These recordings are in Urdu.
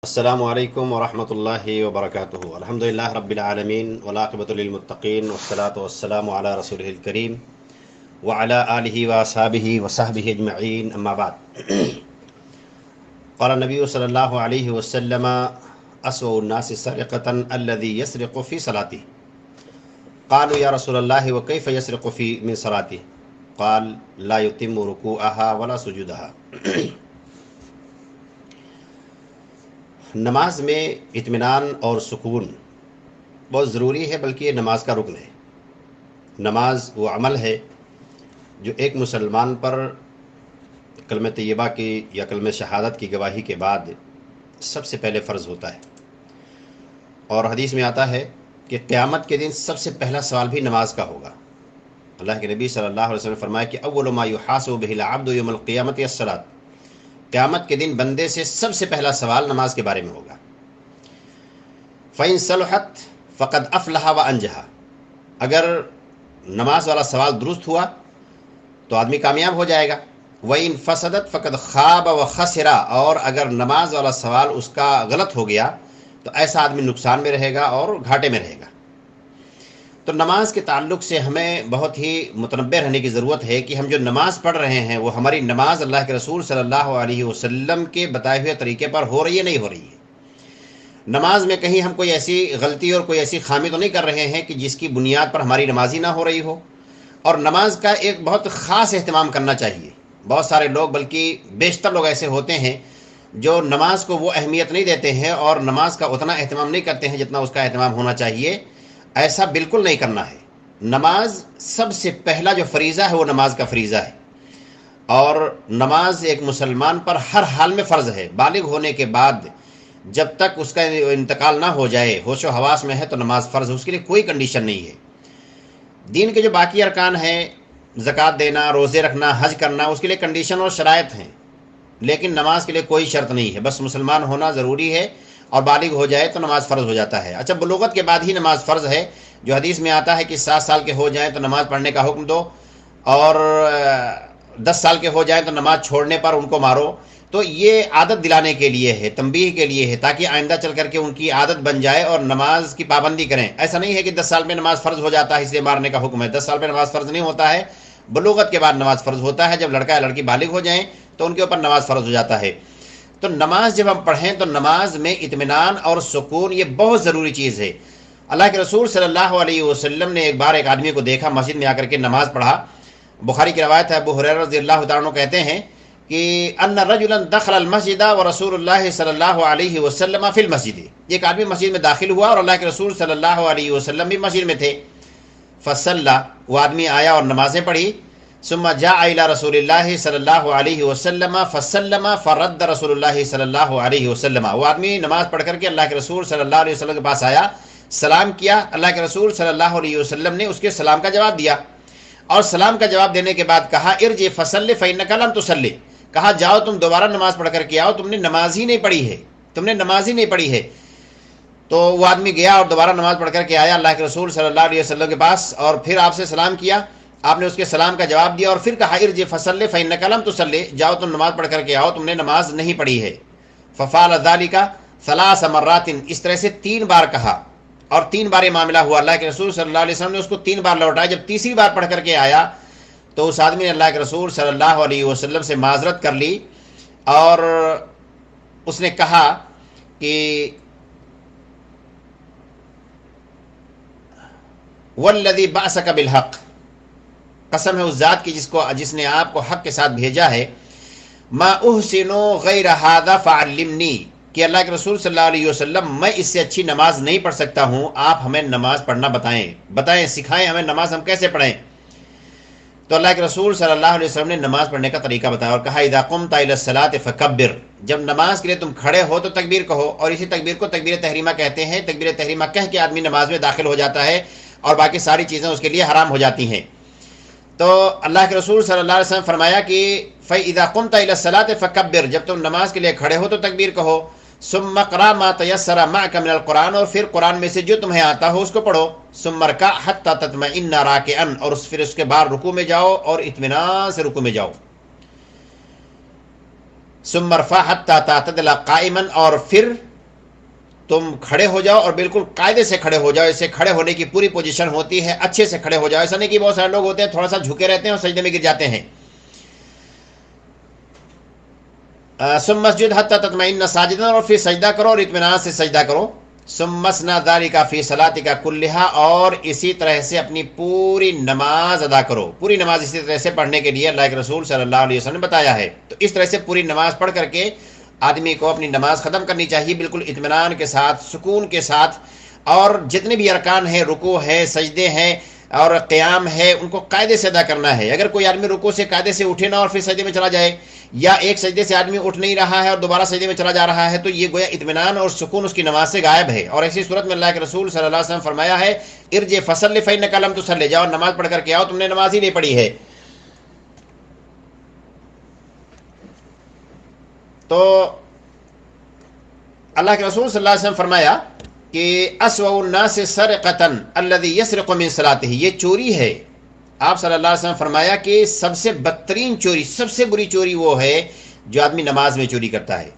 السلام علیکم ورحمۃ اللہ وبرکاتہ۔ الحمد للہ رب العالمین والعاقبۃ للمتقین والصلاة والسلام علی رسولہ الکریم وعلی آلہ واصحابہ وصحبہ اجمعین، اما بعد۔ قال النبی صلی اللہ علیہ وسلم اسوأ الناس سرقۃ الذی یسرق فی صلاته، قالوا یا رسول اللہ وکیف یسرق فی من صلاته، قال لا یتم رکوعها ولا سجودها۔ نماز میں اطمینان اور سکون بہت ضروری ہے، بلکہ یہ نماز کا رکن ہے۔ نماز وہ عمل ہے جو ایک مسلمان پر کلمہ طیبہ کی یا کلمہ شہادت کی گواہی کے بعد سب سے پہلے فرض ہوتا ہے، اور حدیث میں آتا ہے کہ قیامت کے دن سب سے پہلا سوال بھی نماز کا ہوگا۔ اللہ کے نبی صلی اللہ علیہ وسلم نے فرمایا کہ اول ما یحاسب بہ العبد یوم القیامۃ الصلاۃ، قیامت کے دن بندے سے سب سے پہلا سوال نماز کے بارے میں ہوگا۔ فَإِن صَلُحَتْ فَقَدْ أَفْلَحَ وَأَنجَحَ، اگر نماز والا سوال درست ہوا تو آدمی کامیاب ہو جائے گا۔ وَإِن فَسَدَتْ فَقَدْ خَابَ وَخَسِرَ، اور اگر نماز والا سوال اس کا غلط ہو گیا تو ایسا آدمی نقصان میں رہے گا اور گھاٹے میں رہے گا۔ تو نماز کے تعلق سے ہمیں بہت ہی متنبہ رہنے کی ضرورت ہے کہ ہم جو نماز پڑھ رہے ہیں وہ ہماری نماز اللہ کے رسول صلی اللہ علیہ وسلم کے بتائے ہوئے طریقے پر ہو رہی ہے نہیں ہو رہی ہے۔ نماز میں کہیں ہم کوئی ایسی غلطی اور کوئی ایسی خامی تو نہیں کر رہے ہیں کہ جس کی بنیاد پر ہماری نماز ہی نہ ہو رہی ہو۔ اور نماز کا ایک بہت خاص اہتمام کرنا چاہیے۔ بہت سارے لوگ، بلکہ بیشتر لوگ ایسے ہوتے ہیں جو نماز کو وہ اہمیت نہیں دیتے ہیں اور نماز کا اتنا اہتمام نہیں کرتے ہیں جتنا اس کا اہتمام ہونا چاہیے۔ ایسا بالکل نہیں کرنا ہے۔ نماز سب سے پہلا جو فریضہ ہے وہ نماز کا فریضہ ہے، اور نماز ایک مسلمان پر ہر حال میں فرض ہے۔ بالغ ہونے کے بعد جب تک اس کا انتقال نہ ہو جائے، ہوش و حواس میں ہے، تو نماز فرض ہے، اس کے لیے کوئی کنڈیشن نہیں ہے۔ دین کے جو باقی ارکان ہیں، زکوٰۃ دینا، روزے رکھنا، حج کرنا، اس کے لیے کنڈیشن اور شرائط ہیں، لیکن نماز کے لیے کوئی شرط نہیں ہے۔ بس مسلمان ہونا ضروری ہے، اور بالغ ہو جائے تو نماز فرض ہو جاتا ہے۔ اچھا، بلوغت کے بعد ہی نماز فرض ہے، جو حدیث میں آتا ہے کہ 7 سال کے ہو جائیں تو نماز پڑھنے کا حکم دو، اور 10 سال کے ہو جائیں تو نماز چھوڑنے پر ان کو مارو۔ تو یہ عادت دلانے کے لیے ہے، تنبیہ کے لیے ہے، تاکہ آئندہ چل کر کے ان کی عادت بن جائے اور نماز کی پابندی کریں۔ ایسا نہیں ہے کہ 10 سال میں نماز فرض ہو جاتا ہے اس لیے مارنے کا حکم ہے۔ 10 سال میں نماز فرض نہیں ہوتا ہے، بلوغت کے بعد نماز فرض ہوتا ہے۔ جب لڑکا یا لڑکی بالغ ہو جائیں تو ان کے اوپر نماز فرض ہو جاتا ہے۔ تو نماز جب ہم پڑھیں تو نماز میں اطمینان اور سکون یہ بہت ضروری چیز ہے۔ اللہ کے رسول صلی اللہ علیہ وسلم نے ایک بار ایک آدمی کو دیکھا مسجد میں آ کر کے نماز پڑھا۔ بخاری کی روایت ہے، ابو ہریرہ رضی اللہ تعالیٰ عنہ کہتے ہیں کہ ان رجلا دخل المسجد ورسول اللہ صلی اللہ علیہ وسلم فی المسجد، ایک آدمی مسجد میں داخل ہوا اور اللہ کے رسول صلی اللہ علیہ وسلم بھی مسجد میں تھے۔ فصلی، وہ آدمی آیا اور نمازیں پڑھی۔ ثم جاء الى رسول اللہ صلی اللہ علیہ وسلم فسلم فرد رسول اللہ صلی اللہ علیہ وسلم، وہ آدمی نماز پڑھ کر کے اللہ کے رسول صلی اللہ علیہ وسلم کے پاس آیا، سلام کیا، اللہ کے رسول صلی اللہ علیہ وسلم نے اس کے سلام کا جواب دیا، اور سلام کا جواب دینے کے بعد کہا ارجع فصلی فانک لم تصلی، کہا جاؤ تم دوبارہ نماز پڑھ کر کے آؤ، تم نے نماز ہی نہیں پڑھی ہے، تم نے نماز ہی نہیں پڑھی ہے۔ تو وہ آدمی گیا اور دوبارہ نماز پڑھ کر کے آیا اللہ کے رسول صلی اللہ علیہ وسلم کے پاس، اور پھر آپ سے سلام کیا، آپ نے اس کے سلام کا جواب دیا، اور پھر کہا ارجع فصلی فانک لم تصلی، جاؤ تم نماز پڑھ کر کے آؤ، تم نے نماز نہیں پڑھی ہے۔ ففعل ذلك 3 مرات، اس طرح سے 3 بار کہا، اور 3 بار یہ معاملہ ہوا۔ اللہ کے رسول صلی اللہ علیہ وسلم نے اس کو 3 بار لوٹایا۔ جب تیسری بار پڑھ کر کے آیا تو اس آدمی نے اللہ کے رسول صلی اللہ علیہ وسلم سے معذرت کر لی، اور اس نے کہا کہ والذی بعثک بالحق، قسم ہے اس ذات کی جس نے آپ کو حق کے ساتھ بھیجا ہے، ما احسن غیر ھذا فعلمنی، کہ اللہ کے رسول صلی اللہ علیہ وسلم میں اس سے اچھی نماز نہیں پڑھ سکتا ہوں، آپ ہمیں نماز پڑھنا بتائیں، سکھائیں ہمیں نماز ہم کیسے پڑھیں۔ تو اللہ کے رسول صلی اللہ علیہ وسلم نے نماز پڑھنے کا طریقہ بتایا اور کہا اذا قمت الى الصلاۃ فکبر، جب نماز کے لیے تم کھڑے ہو تو تکبیر کہو، اور اسی تکبیر کو تکبیر تحریمہ کہتے ہیں۔ تکبیر تحریمہ کہہ کے آدمی نماز میں داخل ہو جاتا ہے اور باقی ساری چیزیں اس کے لیے حرام ہو جاتی ہیں۔ تو اللہ کے رسول صلی اللہ علیہ وسلم فرمایا کہ فَإِذَا قُمْتَ إِلَى الصَّلَاةِ فَكَبِّرْ، جب تم نماز کے لیے کھڑے ہو تو تکبیر کہو۔ ثُمَّ اقْرَأْ مَا تَيَسَّرَ مَعَكَ مِنَ الْقُرْآنِ، اور پھر قرآن میں سے جو تمہیں آتا ہو اس کو پڑھو۔ ثُمَّ ارْكَعْ حَتَّى تَطْمَئِنَّ رَاكِعًا، اور پھر اس کے بعد رکوع میں جاؤ اور اطمینان سے رکوع میں جاؤ۔ ثُمَّ ارْفَعْ حَتَّى تَعْتَدِلَ قَائِمًا، اور پھر تم کھڑے ہو جاؤ اور بالکل قاعدے سے کھڑے ہو جاؤ. اسے کھڑے ہونے کی پوری پوزیشن ہوتی ہے, اچھے سے کھڑے ہو جاؤ. ایسا نہیں کہ بہت سارے لوگ ہوتے ہیں تھوڑا سا جھکے رہتے ہیں اور سجدے میں گر جاتے ہیں. ثم مسجد حتی تطمئن ساجدا, اور پھر سجدہ کرو اور اطمینان سے سجدہ کرو. ثم اصنع ذلک فی صلاتک کلھا, اور اسی طرح سے اپنی پوری نماز ادا کرو. پوری نماز اسی طرح سے پڑھنے کے لیے اللہ کے رسول صلی اللہ علیہ وسلم نے بتایا ہے. تو اس طرح سے پوری نماز پڑھ کر کے آدمی کو اپنی نماز ختم کرنی چاہیے بالکل اطمینان کے ساتھ, سکون کے ساتھ. اور جتنے بھی ارکان ہیں, رکوع ہے, سجدے ہیں اور قیام ہے, ان کو قاعدے سے ادا کرنا ہے. اگر کوئی آدمی رکوع سے قاعدے سے اٹھے نہ اور پھر سجدے میں چلا جائے, یا ایک سجدے سے آدمی اٹھ نہیں رہا ہے اور دوبارہ سجدے میں چلا جا رہا ہے, تو یہ گویا اطمینان اور سکون اس کی نماز سے غائب ہے. اور ایسی صورت میں اللہ کے رسول صلی اللہ علیہ وسلم فرمایا ہے, ارجع فصلی فإنک لم تصلی, جاؤ نماز پڑھ کر کے آؤ, تم نے نماز ہی نہیں پڑھی ہے. تو اللہ کے رسول صلی اللہ علیہ وسلم فرمایا کہ اسوأ الناس سرقۃ الذی یسرق من صلاته, یہ چوری ہے. آپ صلی اللہ علیہ وسلم فرمایا کہ سب سے بدترین چوری, سب سے بری چوری وہ ہے جو آدمی نماز میں چوری کرتا ہے.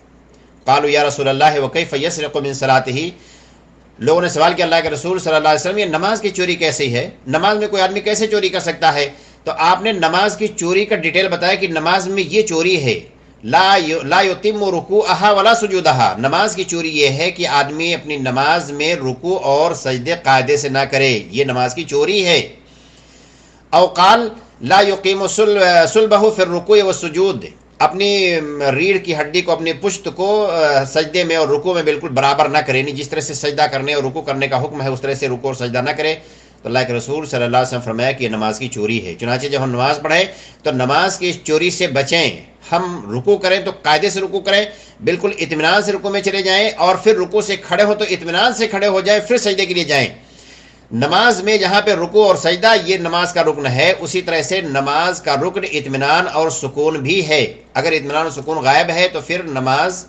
قالوا یا رسول اللہ وکیف یسرق من صلاته, لوگوں نے سوال کیا اللہ کے رسول صلی اللہ علیہ وسلم, یہ نماز کی چوری کیسے ہے؟ نماز میں کوئی آدمی کیسے چوری کر سکتا ہے؟ تو آپ نے نماز کی چوری کا ڈیٹیل بتایا کہ نماز میں یہ چوری ہے, لا یتم رکوعها ولا سجودها. نماز کی چوری یہ ہے کہ آدمی اپنی نماز میں رکوع اور سجدے قاعدے سے نہ کرے, یہ نماز کی چوری ہے. او قال لا یقیم صلبہ فی الرکوع والسجود, اپنی ریڑھ کی ہڈی کو, اپنی پشت کو سجدے میں اور رکوع میں بالکل برابر نہ کرے, نہیں جس طرح سے سجدہ کرنے اور رکوع کرنے کا حکم ہے اس طرح سے رکوع اور سجدہ نہ کرے. تو اللہ کے رسول صلی اللہ علیہ وسلم فرمایا کہ یہ نماز کی چوری ہے. چنانچہ جب ہم نماز پڑھیں تو نماز کی چوری سے بچیں. ہم رکوع کریں تو قاعدے سے رکوع کریں, بالکل اطمینان سے رکوع میں چلے جائیں, اور پھر رکوع سے کھڑے ہو تو اطمینان سے کھڑے ہو جائیں, پھر سجدے کے لیے جائیں. نماز میں جہاں پہ رکوع اور سجدہ یہ نماز کا رکن ہے, اسی طرح سے نماز کا رکن اطمینان اور سکون بھی ہے. اگر اطمینان اور سکون غائب ہے تو پھر نماز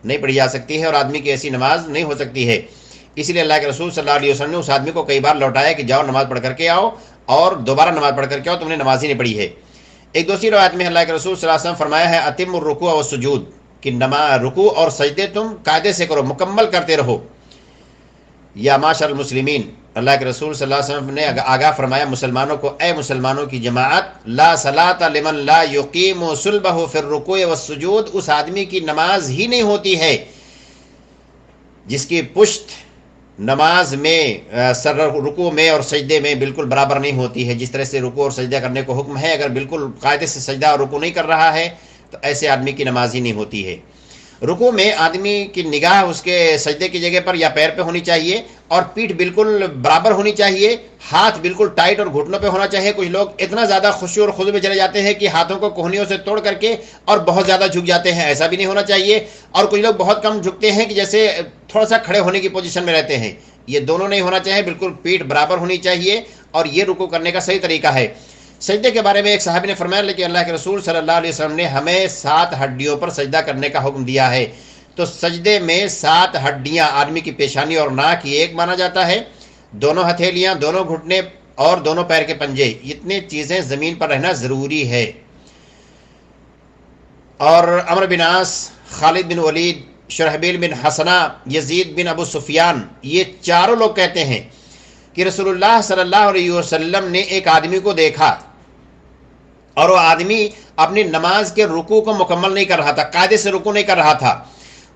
نہیں پڑھی جا سکتی ہے اور آدمی کی ایسی نماز نہیں ہو سکتی ہے. اسی لیے اللہ کے رسول صلی اللہ علیہ وسلم نے اس آدمی کو کئی بار لوٹایا کہ جاؤ نماز پڑھ کر کے آؤ, اور دوبارہ نماز پڑھ کر کے آؤ, تم نے نماز ہی نہیں پڑھی ہے. ایک دوسری روایت میں اللہ کے رسول صلی اللہ علیہ وسلم فرمایا ہے اتم الرکوع والسجود, کہ رکوع اور سجدے تم قاعدے سے کرو, مکمل کرتے رہو. یا معاشر المسلمین, اللہ کے رسول صلی اللہ علیہ وسلم نے آگاہ فرمایا مسلمانوں کو, اے مسلمانوں کی جماعت, لا صلاۃ لمن لا یقیم صلبہ فی الرکوع والسجود, اس آدمی کی نماز ہی نہیں ہوتی ہے جس کی پشت نماز میں رکوع میں اور سجدے میں بالکل برابر نہیں ہوتی ہے. جس طرح سے رکوع اور سجدہ کرنے کو حکم ہے, اگر بالکل قاعدے سے سجدہ اور رکوع نہیں کر رہا ہے تو ایسے آدمی کی نماز ہی نہیں ہوتی ہے. رکوع میں آدمی کی نگاہ اس کے سجدے کی جگہ پر یا پیر پہ ہونی چاہیے, اور پیٹھ بالکل برابر ہونی چاہیے, ہاتھ بالکل ٹائٹ اور گھٹنوں پہ ہونا چاہیے. کچھ لوگ اتنا زیادہ خشوع اور خضوع میں چلے جاتے ہیں کہ ہاتھوں کو کوہنیوں سے توڑ کر کے اور بہت زیادہ جھک جاتے ہیں, ایسا بھی نہیں ہونا چاہیے. اور کچھ لوگ بہت کم جھکتے ہیں کہ جیسے تھوڑا سا کھڑے ہونے کی پوزیشن میں رہتے ہیں. یہ دونوں نہیں ہونا چاہیے, بالکل پیٹھ برابر ہونی چاہیے, اور یہ رکوع کرنے کا صحیح طریقہ ہے. سجدے کے بارے میں ایک صحابی نے فرمایا لیکن اللہ کے رسول صلی اللہ علیہ وسلم نے ہمیں 7 ہڈیوں پر سجدہ کرنے کا حکم دیا ہے. تو سجدے میں 7 ہڈیاں, آدمی کی پیشانی اور ناک یہ ایک مانا جاتا ہے, دونوں ہتھیلیاں, دونوں گھٹنے اور دونوں پیر کے پنجے, اتنی چیزیں زمین پر رہنا ضروری ہے. اور عمرو بن عاص, خالد بن ولید, شرحبیل بن حسنہ, یزید بن ابو سفیان, یہ چاروں لوگ کہتے ہیں کہ رسول اللہ صلی اللہ علیہ وسلم نے ایک آدمی کو دیکھا اور وہ آدمی اپنی نماز کے رکوع کو مکمل نہیں کر رہا تھا, قاعدے سے رکوع نہیں کر رہا تھا.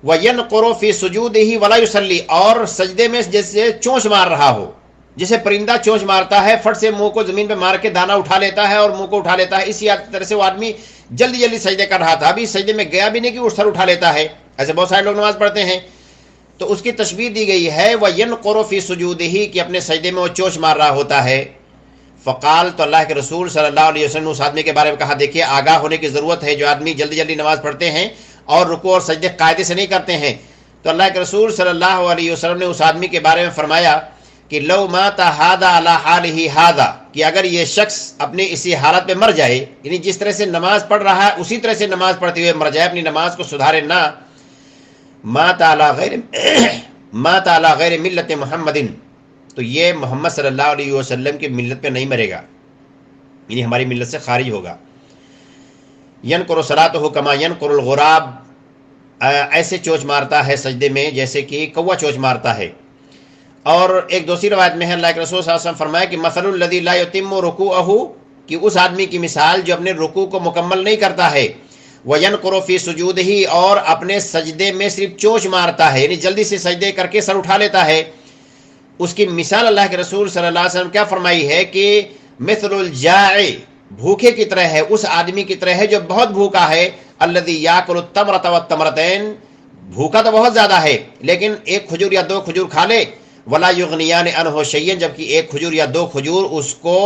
وَيَنْقُرُ فِي سُجُودِهِ وَلَا يُصَلِّي, اور سجدے میں جیسے چونچ مار رہا ہو, جیسے پرندہ چونچ مارتا ہے, فٹ سے منہ کو زمین پہ مار کے دانا اٹھا لیتا ہے اور منہ کو اٹھا لیتا ہے, اسی طرح سے وہ آدمی جلدی جلدی سجدے کر رہا تھا. ابھی سجدے میں گیا بھی نہیں کہ وہ سر اٹھا لیتا ہے. ایسے بہت سارے لوگ نماز پڑھتے ہیں. تو اس کی تشبیہ دی گئی ہے وَيَنْقُرُ فِي سُجُودِهِ, کہ اپنے سجدے میں وہ چونچ مار رہا ہوتا ہے. فقال, تو اللہ کے رسول صلی اللہ علیہ وسلم نے اس آدمی کے بارے میں کہا, دیکھیے آگاہ ہونے کی ضرورت ہے, جو آدمی جلدی جلدی نماز پڑھتے ہیں اور رکوع اور سجدے قاعدے سے نہیں کرتے ہیں. تو اللہ کے رسول صلی اللہ علیہ وسلم نے اس آدمی کے بارے میں فرمایا کہ لو مات هذا على حاله هذا, کہ اگر یہ شخص اپنی اسی حالت میں مر جائے, یعنی جس طرح سے نماز پڑھ رہا ہے اسی طرح سے نماز پڑھتے ہوئے مر جائے, اپنی نماز کو سدھارے نہ, مات على غیر ملت محمد, تو یہ محمد صلی اللہ علیہ وسلم کی ملت پہ نہیں مرے گا, یعنی ہماری ملت سے خارج ہوگا. ینقر صلاتہ کما ینقر الغراب ایسے چونچ مارتا ہے سجدے میں جیسے کہ کوا چونچ مارتا ہے۔ اور ایک دوسری روایت میں ہے اللہ کے رسول صلی اللہ علیہ وسلم فرمایا کہ مثل الذی لا یتم رکوعہ، کہ اس آدمی کی مثال جو اپنے رکوع کو مکمل نہیں کرتا ہے، وینقر فی سجودہ، اور اپنے سجدے میں صرف چونچ مارتا ہے، یعنی جلدی سے سجدے کر کے سر اٹھا لیتا ہے، اس کی مثال اللہ کے رسول صلی اللہ علیہ وسلم کیا فرمائی ہے کہ مثل الجاع، بھوکے کی طرح ہے، اس آدمی کی طرح ہے جو بہت بھوکا ہے، الذی یاکل التمرۃ والتمرتین، بھوکا تو بہت زیادہ ہے لیکن ایک کھجور یا دو کھجور کھا لے، ولا یغنیان عنہ شیئا، جبکہ ایک کھجور یا دو کھجور اس کو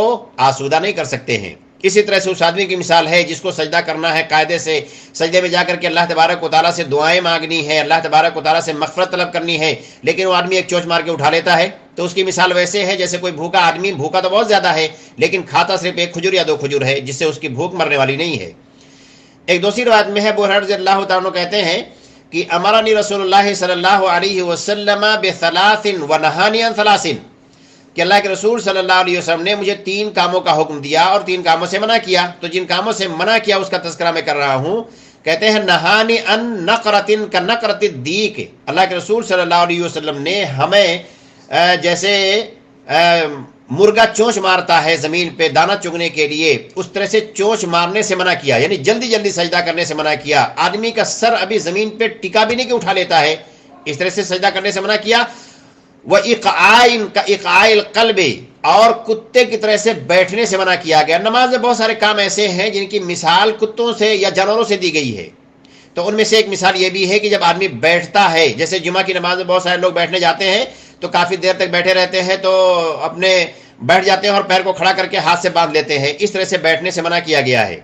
آسودہ نہیں کر سکتے ہیں۔ اسی طرح سے اس آدمی کی مثال ہے جس کو سجدہ کرنا ہے قاعدے سے، سجدے میں جا کر کے اللہ تبارک و تعالیٰ سے دعائیں مانگنی ہے، اللہ تبارک و تعالیٰ سے مغفرت طلب کرنی ہے، لیکن وہ آدمی ایک چونچ مار کے اٹھا لیتا ہے، تو اس کی مثال ویسے ہے جیسے کوئی بھوکا آدمی، بھوکا تو بہت زیادہ ہے لیکن کھاتا صرف ایک کھجور یا دو کھجور ہے، جس سے اس کی بھوک مرنے والی نہیں ہے۔ ایک دوسری روایت میں ہے، ابو ہریرہ رضی اللہ تعالیٰ عنہ کہتے ہیں کہ امرنی رسول اللہ صلی اللہ علیہ وسلم بثلاث ونہانی عن ثلاث، کہ اللہ کے رسول صلی اللہ علیہ وسلم نے مجھے 3 کاموں کا حکم دیا اور 3 کاموں سے منع کیا، تو جن کاموں سے منع کیا اس کا تذکرہ میں کر رہا ہوں۔ کہتے ہیں نہانی ان نقرۃ کنقرۃ الدیک، اللہ کے رسول صلی اللہ علیہ وسلم نے ہمیں جیسے مرغا چونچ مارتا ہے زمین پہ دانہ چگنے کے لیے، اس طرح سے چونچ مارنے سے منع کیا، یعنی جلدی جلدی سجدہ کرنے سے منع کیا۔ آدمی کا سر ابھی زمین پہ ٹکا بھی نہیں کہ اٹھا لیتا ہے، اس طرح سے سجدہ کرنے سے منع کیا۔ وَإِقْعَاءِ الْقَلْبِ، اور کتے کی طرح سے بیٹھنے سے منع کیا گیا۔ نماز میں بہت سارے کام ایسے ہیں جن کی مثال کتوں سے یا جانوروں سے دی گئی ہے، تو ان میں سے ایک مثال یہ بھی ہے کہ جب آدمی بیٹھتا ہے، جیسے جمعہ کی نماز میں بہت سارے لوگ بیٹھنے جاتے ہیں تو کافی دیر تک بیٹھے رہتے ہیں، تو اپنے بیٹھ جاتے ہیں اور پیر کو کھڑا کر کے ہاتھ سے باندھ لیتے ہیں، اس طرح سے بیٹھنے سے منع کیا گیا ہے۔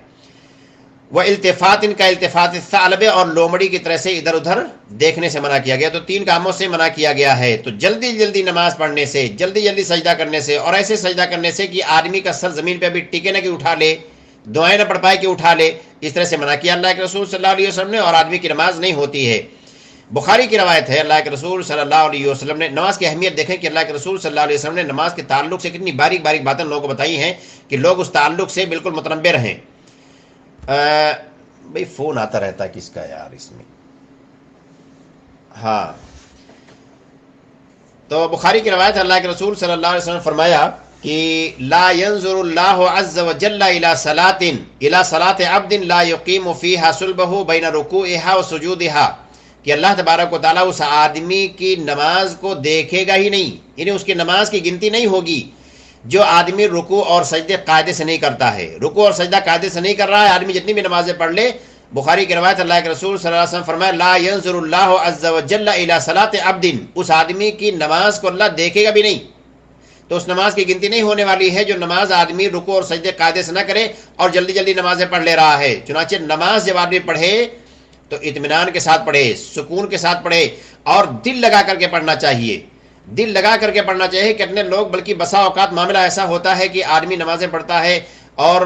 وہ التفات کا التفات الثعلب، اور لومڑی کی طرح سے ادھر ادھر دیکھنے سے منع کیا گیا، تو 3 کاموں سے منع کیا گیا ہے۔ تو جلدی جلدی نماز پڑھنے سے، جلدی جلدی سجدہ کرنے سے، اور ایسے سجدہ کرنے سے کہ آدمی کا سر زمین پہ ابھی ٹکے نہ کہ اٹھا لے، دعائیں نہ پڑھ پائے کہ اٹھا لے، اس طرح سے منع کیا اللہ کے رسول صلی اللہ علیہ وسلم نے، اور آدمی کی نماز نہیں ہوتی ہے۔ بخاری کی روایت ہے، اللہ کے رسول صلی اللہ علیہ وسلم نے نماز کی اہمیت دیکھیں کہ اللہ کے رسول صلی اللہ علیہ وسلم نے نماز کے تعلق سے کتنی باریک باریک باتیں لوگوں کو بتائی ہیں کہ لوگ اس تعلق سے بالکل متنبہ رہیں۔ بھئی فون آتا رہتا ہے کس کا یار اس میں؟ ہاں، تو بخاری کی روایت ہے، اللہ کے رسول صلی اللہ علیہ وسلم نے فرمایا کہ لا ينظر اللہ عز وجل الى صلاة عبد لا يقیم فیہا صلبہ بین رکوعہا و سجودہا، کہ اللہ تبارک و تعالیٰ اس آدمی کی نماز کو دیکھے گا ہی نہیں، یعنی اس کی نماز کی گنتی نہیں ہوگی جو آدمی رکوع اور سجدے قاعدے سے نہیں کرتا ہے۔ رکوع اور سجدہ قاعدے سے نہیں کر رہا ہے آدمی، جتنی بھی نمازیں پڑھ لے، بخاری کی روایت اللہ کے رسول صلی اللہ علیہ وسلم فرمایا لا ينظر اللہ عز وجل الى صلاة عبد، اس آدمی کی نماز کو اللہ دیکھے گا بھی نہیں، تو اس نماز کی گنتی نہیں ہونے والی ہے جو نماز آدمی رکوع اور سجدے قاعدے سے نہ کرے اور جلدی جلدی نمازیں پڑھ لے رہا ہے۔ چنانچہ نماز جب آدمی پڑھے تو اطمینان کے ساتھ پڑھے، سکون کے ساتھ پڑھے، اور دل لگا کر کے پڑھنا چاہیے، دل لگا کر کے پڑھنا چاہیے۔ کتنے لوگ، بلکہ بسا اوقات معاملہ ایسا ہوتا ہے کہ آدمی نمازیں پڑھتا ہے اور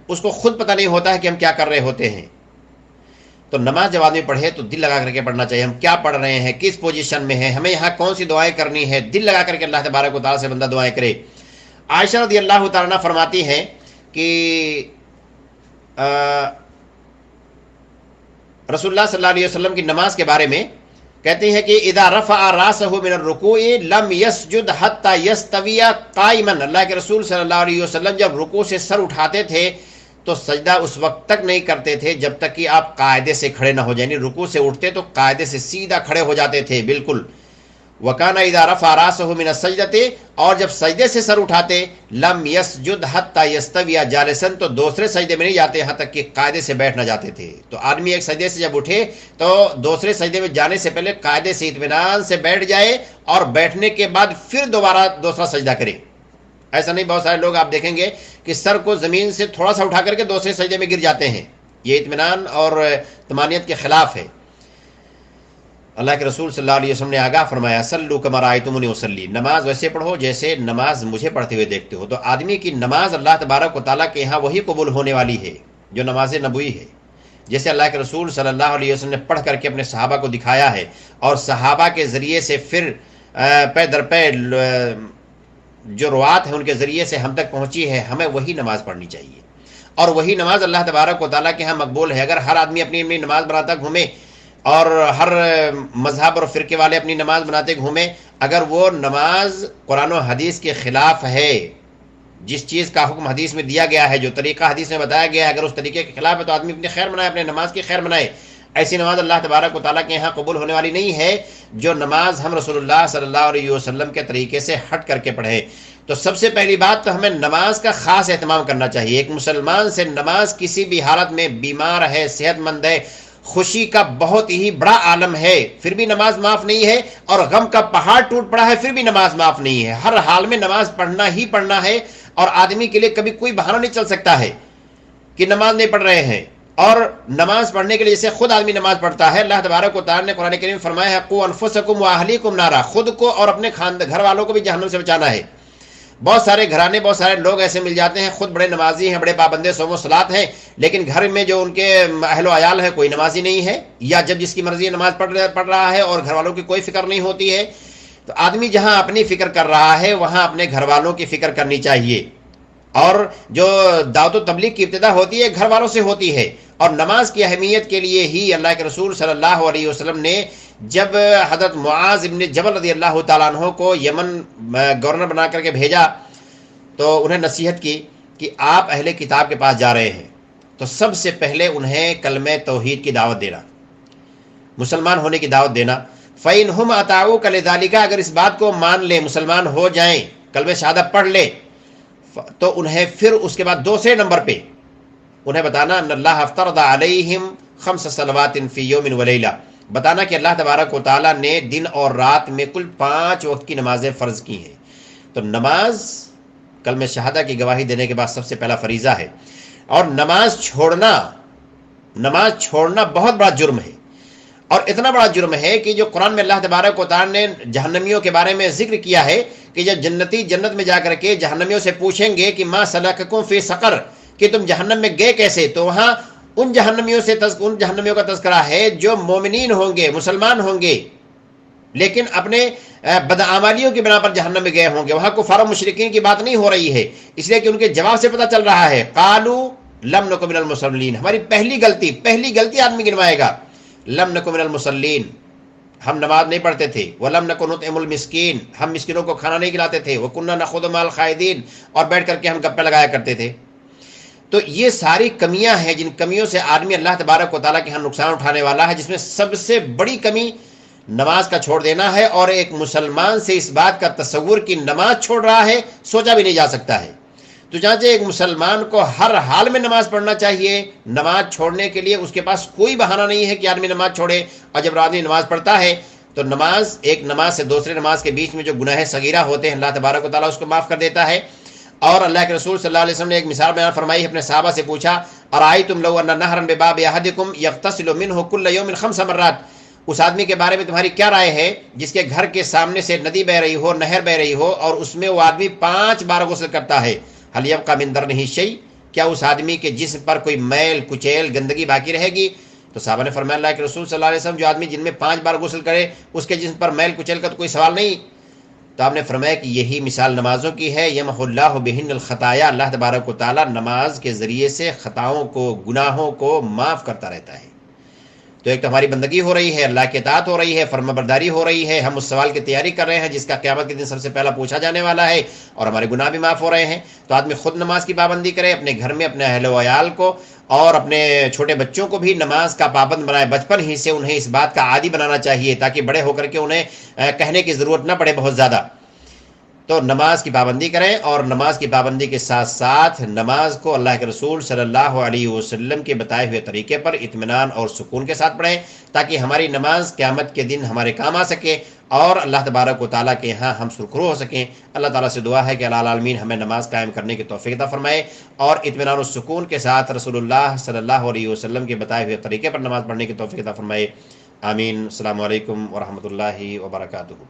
اس کو خود پتہ نہیں ہوتا ہے کہ ہم کیا کر رہے ہوتے ہیں۔ تو نماز جب آدمی پڑھے تو دل لگا کر کے پڑھنا چاہیے، ہم کیا پڑھ رہے ہیں، کس پوزیشن میں ہیں، ہمیں یہاں کون سی دعائیں کرنی ہے، دل لگا کر کے اللہ تبارک و تعالیٰ سے بندہ دعائیں کرے۔ عائشہ رضی اللہ تعالیٰ عنہ فرماتی ہیں کہ رسول اللہ صلی اللہ علیہ وسلم کی نماز کے بارے میں کہتے ہیں کہ اذا رفع راسہ من الرکوع لم یسجد حتی یستوی قائما، اللہ کے رسول صلی اللہ علیہ وسلم جب رکوع سے سر اٹھاتے تھے تو سجدہ اس وقت تک نہیں کرتے تھے جب تک کہ آپ قاعدے سے کھڑے نہ ہو جائیں، یعنی رکوع سے اٹھتے تو قاعدے سے سیدھا کھڑے ہو جاتے تھے بالکل۔ وکانا اذا رفع راسہ من السجدۃ، اور جب سجدے سے سر اٹھاتے لم یسجد حتی یستوی جالسا، تو دوسرے سجدے میں نہیں جاتے یہاں تک کہ قاعدے سے بیٹھ نہ جاتے تھے۔ تو آدمی ایک سجدے سے جب اٹھے تو دوسرے سجدے میں جانے سے پہلے قاعدے سے اطمینان سے بیٹھ جائے اور بیٹھنے کے بعد پھر دوبارہ دوسرا سجدہ کرے۔ ایسا نہیں، بہت سارے لوگ آپ دیکھیں گے کہ سر کو زمین سے تھوڑا سا اٹھا کر کے دوسرے سجدے میں گر جاتے ہیں، یہ اطمینان اور طمانینت کے خلاف ہے۔ اللہ کے رسول صلی اللہ علیہ وسلم نے آگاہ فرمایا صلوا کما رأیتمونی اصلی، نماز ویسے پڑھو جیسے نماز مجھے پڑھتے ہوئے دیکھتے ہو۔ تو آدمی کی نماز اللہ تبارک و تعالیٰ کے یہاں وہی قبول ہونے والی ہے جو نماز نبوی ہے، جیسے اللہ کے رسول صلی اللہ علیہ وسلم نے پڑھ کر کے اپنے صحابہ کو دکھایا ہے، اور صحابہ کے ذریعے سے پھر پے در پے جو روات ہیں ان کے ذریعے سے ہم تک پہنچی ہے، ہمیں وہی نماز پڑھنی چاہیے، اور وہی نماز اللہ تبارک و تعالیٰ کے ہاں مقبول ہے۔ اگر ہر آدمی اپنی اپنی نماز بناتا گھومے اور ہر مذہب اور فرقے والے اپنی نماز بناتے گھومیں، اگر وہ نماز قرآن و حدیث کے خلاف ہے، جس چیز کا حکم حدیث میں دیا گیا ہے، جو طریقہ حدیث میں بتایا گیا ہے، اگر اس طریقے کے خلاف ہے تو آدمی اپنی خیر منائے، اپنے نماز کی خیر منائے۔ ایسی نماز اللہ تبارک و تعالیٰ کے یہاں قبول ہونے والی نہیں ہے جو نماز ہم رسول اللہ صلی اللہ علیہ وسلم کے طریقے سے ہٹ کر کے پڑھے۔ تو سب سے پہلی بات تو ہمیں نماز کا خاص اہتمام کرنا چاہیے۔ ایک مسلمان سے نماز کسی بھی حالت میں، بیمار ہے، صحت مند ہے، خوشی کا بہت ہی بڑا عالم ہے، پھر بھی نماز معاف نہیں ہے، اور غم کا پہاڑ ٹوٹ پڑا ہے پھر بھی نماز معاف نہیں ہے۔ ہر حال میں نماز پڑھنا ہی پڑھنا ہے، اور آدمی کے لیے کبھی کوئی بہانہ نہیں چل سکتا ہے کہ نماز نہیں پڑھ رہے ہیں۔ اور نماز پڑھنے کے لیے جیسے خود آدمی نماز پڑھتا ہے، اللہ تبارک و تعالیٰ نے قرآن کریم میں فرمایا ہے قوا انفسکم واہلیکم نارا، خود کو اور اپنے گھر والوں کو بھی جہنم سے بچانا ہے۔ بہت سارے گھرانے، بہت سارے لوگ ایسے مل جاتے ہیں، خود بڑے نمازی ہیں، بڑے پابندے صوم و صلات ہیں، لیکن گھر میں جو ان کے اہل و عیال ہے کوئی نمازی نہیں ہے، یا جب جس کی مرضی نماز پڑھ رہا ہے اور گھر والوں کی کوئی فکر نہیں ہوتی ہے۔ تو آدمی جہاں اپنی فکر کر رہا ہے وہاں اپنے گھر والوں کی فکر کرنی چاہیے۔ اور جو دعوت و تبلیغ کی ابتدا ہوتی ہے گھر والوں سے ہوتی ہے، اور نماز کی اہمیت کے لیے ہی اللہ کے رسول صلی اللہ علیہ وسلم نے جب حضرت معاذ بن جبل رضی اللہ تعالیٰ عنہ کو یمن گورنر بنا کر کے بھیجا تو انہیں نصیحت کی کہ آپ اہل کتاب کے پاس جا رہے ہیں تو سب سے پہلے انہیں کلمہ توحید کی دعوت دینا، مسلمان ہونے کی دعوت دینا۔ فَإِنْهُمْ أَطَاعُوكَ لِذَلِكَ، اگر اس بات کو مان لیں، مسلمان ہو جائیں، کلمہ شہادت پڑھ لیں، تو انہیں پھر اس کے بعد دوسرے نمبر پہ انہیں بتانا ان اللہ افترض علیہم 5 صلوات فی یوم ولیلہ، بتانا کہ اللہ تبارک و تعالیٰ نے دن اور رات میں کل 5 وقت کی نمازیں فرض کی ہیں۔ تو نماز کلمہ شہادہ کی گواہی دینے کے بعد سب سے پہلا فریضہ ہے، اور نماز چھوڑنا بہت بڑا جرم ہے، اور اتنا بڑا جرم ہے کہ جو قرآن میں اللہ تبارک و تعالیٰ نے جہنمیوں کے بارے میں ذکر کیا ہے کہ جب جنتی جنت میں جا کر کے جہنمیوں سے پوچھیں گے کہ ما سلککم فی سقر، کہ تم جہنم میں گئے کیسے، تو وہاں ان جہنمیوں کا تذکرہ ہے جو مومنین ہوں گے، مسلمان ہوں گے، لیکن اپنے بدعمالیوں کی بنا پر جہنم میں گئے ہوں گے۔ وہاں کفار و مشرکین کی بات نہیں ہو رہی ہے، اس لیے کہ ان کے جواب سے پتہ چل رہا ہے قالوا لم نک من المصلین، ہماری پہلی غلطی آدمی گنوائے گا، لم نک من المصلین، ہم نماز نہیں پڑھتے تھے، ولم نک نطعم المسکین، ہم مسکینوں کو کھانا نہیں کھلاتے تھے، وکنا نخوض مع الخائضین، اور بیٹھ کر کے ہم گپے لگایا کرتے تھے۔ تو یہ ساری کمیاں ہیں جن کمیوں سے آدمی اللہ تبارک و تعالیٰ کے ہاں نقصان اٹھانے والا ہے، جس میں سب سے بڑی کمی نماز کا چھوڑ دینا ہے، اور ایک مسلمان سے اس بات کا تصور کہ نماز چھوڑ رہا ہے سوچا بھی نہیں جا سکتا ہے۔ تو چنانچہ ایک مسلمان کو ہر حال میں نماز پڑھنا چاہیے، نماز چھوڑنے کے لیے اس کے پاس کوئی بہانہ نہیں ہے کہ آدمی نماز چھوڑے۔ اور جب آدمی نماز پڑھتا ہے تو ایک نماز سے دوسرے نماز کے بیچ میں جو گناہ صغیرہ ہوتے ہیں اللہ تبارک و تعالیٰ اس کو معاف کر دیتا ہے۔ اور اللہ کے رسول صلی اللہ علیہ وسلم نے ایک مثال بیان فرمائی، اپنے صحابہ سے پوچھا ارائیتم لو ان نہرا بباب احدکم یغتسل منہ کل یوم 5 مرات، اس آدمی کے بارے میں تمہاری کیا رائے ہے جس کے گھر کے سامنے سے ندی بہ رہی ہو، نہر بہ رہی ہو، اور اس میں وہ آدمی 5 بار غسل کرتا ہے، حل یبقی من درنہ شیء، کیا اس آدمی کے جسم پر کوئی میل کچیل گندگی باقی رہے گی؟ تو صحابہ نے فرمایا اللہ کے رسول صلی اللہ علیہ وسلم جو آدمی جن میں 5 بار غسل کرے اس کے جسم پر میل کچیل کا تو کوئی سوال نہیں۔ تو آپ نے فرمایا کہ یہی مثال نمازوں کی ہے، یمحو اللہ بہن الخطایا، اللہ تبارک و تعالیٰ نماز کے ذریعے سے خطاؤں کو، گناہوں کو معاف کرتا رہتا ہے۔ تو ایک تو ہماری بندگی ہو رہی ہے، اللہ کی اطاعت ہو رہی ہے، فرما برداری ہو رہی ہے، ہم اس سوال کی تیاری کر رہے ہیں جس کا قیامت کے دن سب سے پہلا پوچھا جانے والا ہے، اور ہمارے گناہ بھی معاف ہو رہے ہیں۔ تو آدمی خود نماز کی پابندی کرے، اپنے گھر میں اپنے اہل و عیال کو اور اپنے چھوٹے بچوں کو بھی نماز کا پابند بنائے، بچپن ہی سے انہیں اس بات کا عادی بنانا چاہیے تاکہ بڑے ہو کر کے انہیں کہنے کی ضرورت نہ پڑے بہت زیادہ۔ تو نماز کی پابندی کریں، اور نماز کی پابندی کے ساتھ ساتھ نماز کو اللہ کے رسول صلی اللہ علیہ وسلم کے بتائے ہوئے طریقے پر اطمینان اور سکون کے ساتھ پڑھیں تاکہ ہماری نماز قیامت کے دن ہمارے کام آ سکے اور اللہ تبارک و تعالیٰ کے ہاں ہم سرخرو ہو سکیں۔ اللہ تعالیٰ سے دعا ہے کہ اللہ العالمین ہمیں نماز قائم کرنے کی توفیق عطا فرمائے اور اطمینان و سکون کے ساتھ رسول اللہ صلی اللہ علیہ وسلم کے بتائے ہوئے طریقے پر نماز پڑھنے کی توفیق عطا فرمائے۔ آمین۔ السلام علیکم ورحمۃ اللہ وبرکاتہ۔